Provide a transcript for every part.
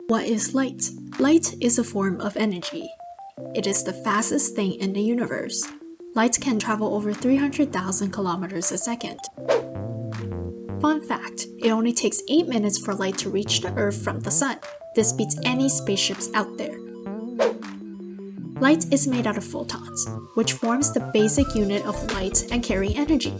What is light? Light is a form of energy. It is the fastest thing in the universe. Light can travel over 300,000 kilometers a second. Fun fact, it only takes 8 minutes for light to reach the Earth from the Sun. This beats any spaceships out there. Light is made out of photons, which forms the basic unit of light and carry energy.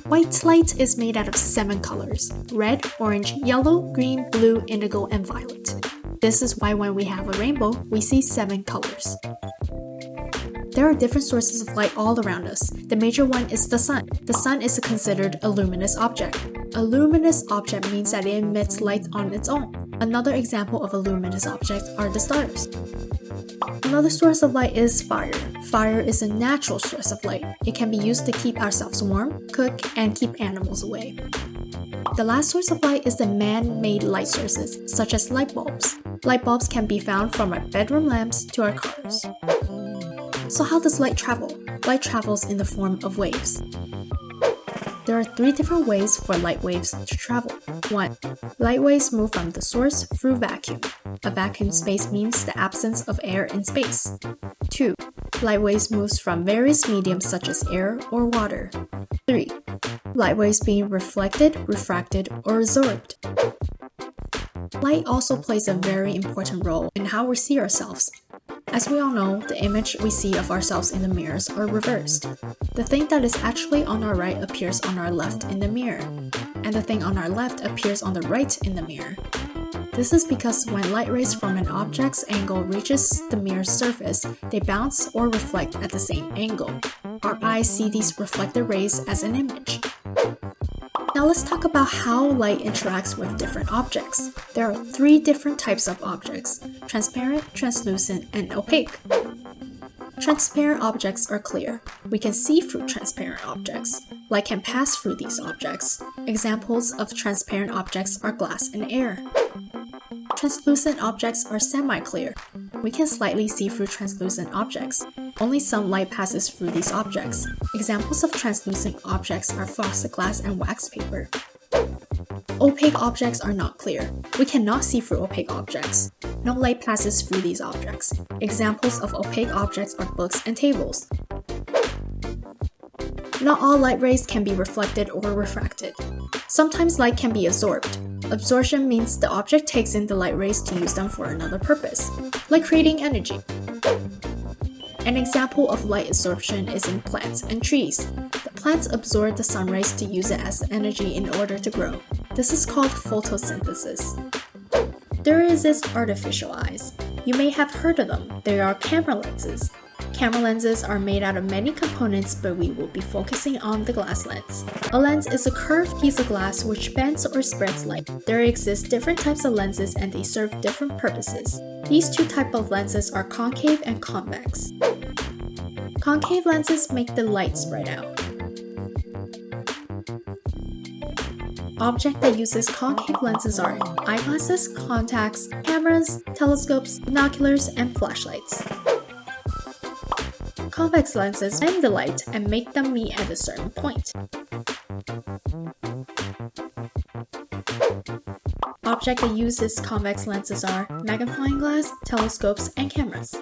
White light is made out of 7 colors: red, orange, yellow, green, blue, indigo, and violet. This is why when we have a rainbow, we see 7 colors. There are different sources of light all around us. The major one is the sun. The sun is considered a luminous object. A luminous object means that it emits light on its own. Another example of a luminous object are the stars. Another source of light is fire. Fire is a natural source of light. It can be used to keep ourselves warm, cook, and keep animals away. The last source of light is the man-made light sources, such as light bulbs. Light bulbs can be found from our bedroom lamps to our cars. So how does light travel? Light travels in the form of waves. There are 3 different ways for light waves to travel. 1. Light waves move from the source through vacuum. A vacuum space means the absence of air in space. 2. Light waves move from various mediums such as air or water. 3. Light waves being reflected, refracted, or absorbed. Light also plays a very important role in how we see ourselves. As we all know, the image we see of ourselves in the mirrors are reversed. The thing that is actually on our right appears on our left in the mirror, and the thing on our left appears on the right in the mirror. This is because when light rays from an object's angle reaches the mirror's surface, they bounce or reflect at the same angle. Our eyes see these reflected rays as an image. Now let's talk about how light interacts with different objects. There are 3 different types of objects: transparent, translucent, and opaque. Transparent objects are clear. We can see through transparent objects. Light can pass through these objects. Examples of transparent objects are glass and air. Translucent objects are semi-clear. We can slightly see through translucent objects. Only some light passes through these objects. Examples of translucent objects are frosted glass and wax paper. Opaque objects are not clear. We cannot see through opaque objects. No light passes through these objects. Examples of opaque objects are books and tables. Not all light rays can be reflected or refracted. Sometimes light can be absorbed. Absorption means the object takes in the light rays to use them for another purpose, like creating energy. An example of light absorption is in plants and trees. The plants absorb the sun rays to use it as energy in order to grow. This is called photosynthesis. There exist artificial eyes. You may have heard of them. They are camera lenses. Camera lenses are made out of many components, but we will be focusing on the glass lens. A lens is a curved piece of glass which bends or spreads light. There exist different types of lenses and they serve different purposes. These 2 types of lenses are concave and convex. Concave lenses make the light spread out. Objects that uses concave lenses are eyeglasses, contacts, cameras, telescopes, binoculars, and flashlights. Convex lenses bend the light and make them meet at a certain point. Objects that uses convex lenses are magnifying glass, telescopes, and cameras.